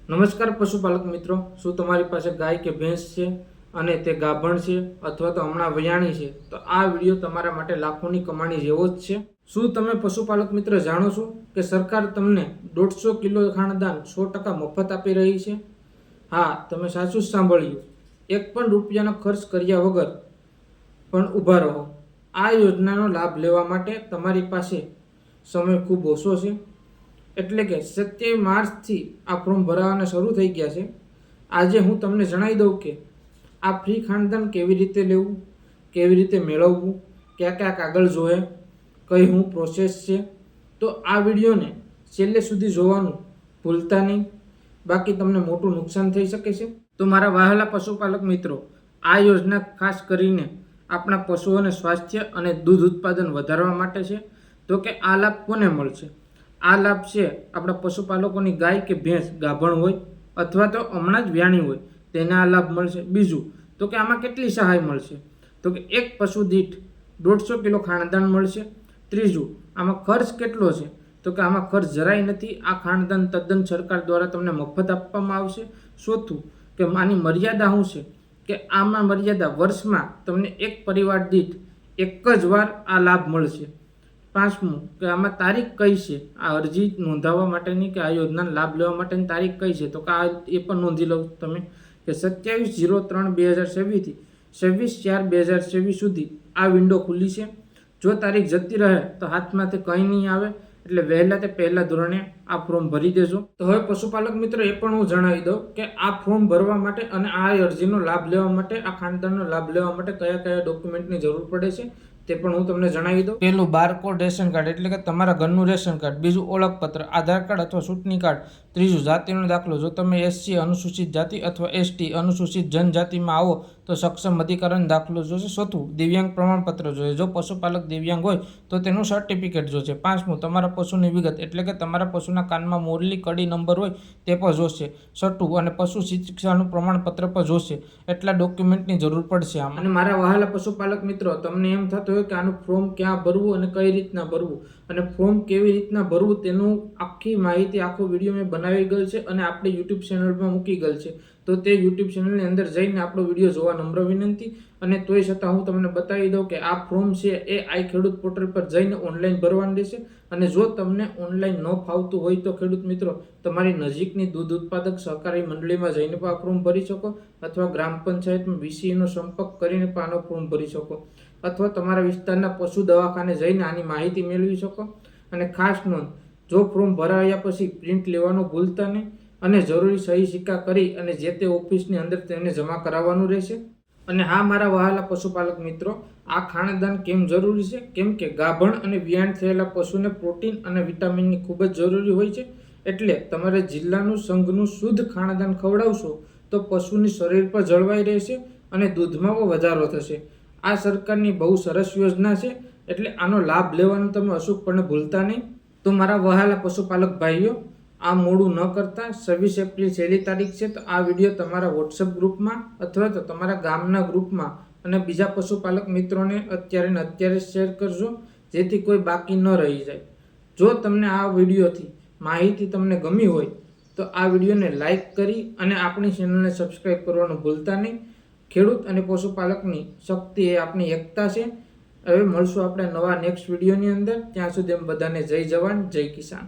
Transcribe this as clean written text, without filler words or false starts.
નમસ્કાર પશુપાલક મિત્રો, શું તમારી પાસે ગાય કે ભેંસ છે અને તે ગાભણ છે અથવા તો હમણાં વયાણી છે? તો આ વિડીયો તમારા માટે લાખોની કમાણી જેવો જ છે. શું તમે પશુપાલક મિત્ર જાણો છો કે સરકાર તમને 150 કિલો ખાણદાન 100% મફત આપી રહી છે? હા, તમે સાચું જ સાંભળ્યું. એક પણ રૂપિયાનો ખર્ચ કર્યા વગર પણ ઊભા રહો. આ યોજનાનો લાભ લેવા માટે તમારી પાસે સમય ખૂબ ઓછો છે. એટલે કે 27 માર્ચથી આ ફોર્મ ભરાવાના શરૂ થઈ ગયા છે. આજે હું તમને જણાવી દઉં કે આ ફ્રી ખાનદાન કેવી રીતે લેવું, કેવી રીતે મેળવવું, કયા કયા કાગળ જોઈએ, કઈ હું પ્રોસેસ છે. તો આ વિડીયોને છેલ્લે સુધી જોવાનું ભૂલતા નહીં, બાકી તમને મોટું નુકસાન થઈ શકે છે. તો મારા વહાલા પશુપાલક મિત્રો, આ યોજના ખાસ કરીને આપણા પશુઓને સ્વાસ્થ્ય અને દૂધ ઉત્પાદન વધારવા માટે છે. તો કે આ લાભ કોને મળશે? આ લાભ છે આપણા પશુપાલકોની ગાય કે ભેંસ ગાભણ હોય અથવા તો હમણાં જ વ્યાણી હોય તેને આ લાભ મળશે. બીજું તો કે આમાં કેટલી સહાય મળશે? તો કે એક પશુ દીઠ 150 કિલો ખાણદાન મળશે. ત્રીજું, આમાં ખર્ચ કેટલો છે? તો કે આમાં ખર્ચ જરાય નથી. આ ખાણદાન તદ્દન સરકાર દ્વારા તમને મફત આપવામાં આવશે. ચોથું, કે આની મર્યાદા શું છે? કે આમાં મર્યાદા વર્ષમાં તમને એક પરિવાર દીઠ એક જ વાર આ લાભ મળશે. પાંચમું, કે આમાં તારીખ કઈ છે આ અરજી નોંધાવવા માટેની કે આ યોજનાનો લાભ લેવા માટેની તારીખ કઈ છે? તો કે આ એ પણ નોંધી લો તમે કે 27/03/2024 થી 26/4/2024 સુધી આ વિન્ડો ખુલ્લી છે. જો તારીખ જતી રહે તો હાથમાંથી કંઈ નહીં આવે, એટલે વહેલા તે પહેલા ધોરણે આ ફોર્મ ભરી દેજો. તો હવે પશુપાલક મિત્રો એ પણ હું જણાવી દઉં કે આ ફોર્મ ભરવા માટે અને આ અરજીનો લાભ લેવા માટે, આ ખાનદાનનો લાભ લેવા માટે કયા કયા ડોક્યુમેન્ટની જરૂર પડે છે તે પણ હું તમને જણાવી દઉં. પહેલું, બારકોડ રેશન કાર્ડ એટલે કે તમારા ઘરનું રેશન કાર્ડ. બીજું, ઓળખપત્ર, આધાર કાર્ડ અથવા ચૂંટણી કાર્ડ. ત્રીજું, જાતિનો દાખલો. જો તમે એસસી અનુસૂચિત જાતિ અથવા એસટી અનુસૂચિત જનજાતિમાં આવો તો સક્ષમ અધિકારીનો દાખલો જોશે. ચોથું, દિવ્યાંગ પ્રમાણપત્ર જોઈએ. જો પશુપાલક દિવ્યાંગ હોય તો તેનું સર્ટિફિકેટ જોશે. પાંચમું, તમારા પશુની વિગત એટલે કે તમારા પશુના કાનમાં મોરલી કડી નંબર હોય તે પણ જોશે. છઠ્ઠું, અને પશુ શિક્ષાનું પ્રમાણપત્ર પણ જોશે. એટલા ડોક્યુમેન્ટની જરૂર પડશે આમાં. અને મારા વહાલા પશુપાલક મિત્રો, તમને એમ થતું હોય કે આનું ફોર્મ ક્યાં ભરવું અને કઈ રીતના ભરવું અને ફોર્મ કેવી રીતના ભરવું તેનું આખી માહિતી, આખો વિડીયો મેં બનાવી ગયેલ છે અને આપણી યુટ્યુબ ચેનલમાં મૂકી ગયેલ છે. તો તે યુટ્યુબ ચેનલની અંદર જઈને આપણો વિડીયો જોવા નમ્ર વિનંતી. અને તોય છતાં હું તમને બતાવી દઉં કે આ ફોર્મ છે એ આઈ ખેડૂત પોર્ટલ પર જઈને ઓનલાઈન ભરવાનું રહેશે. અને જો તમને ઓનલાઈન ન ફાવતું હોય તો ખેડૂત મિત્રો, તમારી નજીકની દૂધ ઉત્પાદક સહકારી મંડળીમાં જઈને પણ આ ફોર્મ ભરી શકો, અથવા ગ્રામ પંચાયતમાં વીસીનો સંપર્ક કરીને પણ આનો ફોર્મ ભરી શકો, અથવા તમારા વિસ્તારના પશુ દવાખાને જઈને આની માહિતી મેળવી શકો. અને ખાસ નોંધ, જો ફોર્મ ભરાયા પછી પ્રિન્ટ લેવાનું ભૂલતા નહીં અને જરૂરી સહી સિક્કા કરી અને જે તે ઓફિસની અંદર તેને જમા કરાવવાનું રહેશે. અને હા મારા વહાલા પશુપાલક મિત્રો, આ ખાણદાન કેમ જરૂરી છે? કેમ કે ગાભણ અને વિયાણ થયેલા પશુને પ્રોટીન અને વિટામિનની ખૂબ જ જરૂરી હોય છે. એટલે તમારે જિલ્લાનું સંઘનું શુદ્ધ ખાણદાન ખવડાવશો તો પશુની શરીર પર જળવાઈ રહેશે અને દૂધમાં પણ વધારો થશે. આ સરકારની બહુ સરસ યોજના છે, એટલે આનો લાભ લેવાનું તમે અચૂકપણે ભૂલતા નહીં. તો મારા વહાલા પશુપાલક ભાઈઓ, આ મોડું ન કરતા 26 એપ્રિલ છેલ્લી તારીખ છે, તો આ વિડીયો તમારા વોટ્સઅપ ગ્રુપમાં અથવા તો તમારા ગામના ગ્રુપમાં અને બીજા પશુપાલક મિત્રોને અત્યારે શેર કરજો, જેથી કોઈ બાકી ન રહી જાય. જો તમને આ વિડીયોથી માહિતી તમને ગમી હોય તો આ વિડીયોને લાઈક કરી અને આપણી ચેનલને સબસ્ક્રાઈબ કરવાનું ભૂલતા નહીં. ખેડૂત અને પશુપાલકની શક્તિ એ આપણી એકતા છે. હવે મળશું આપણે નવા નેક્સ્ટ વિડીયોની અંદર. ત્યાં સુધી બધાને જય જવાન, જય કિસાન.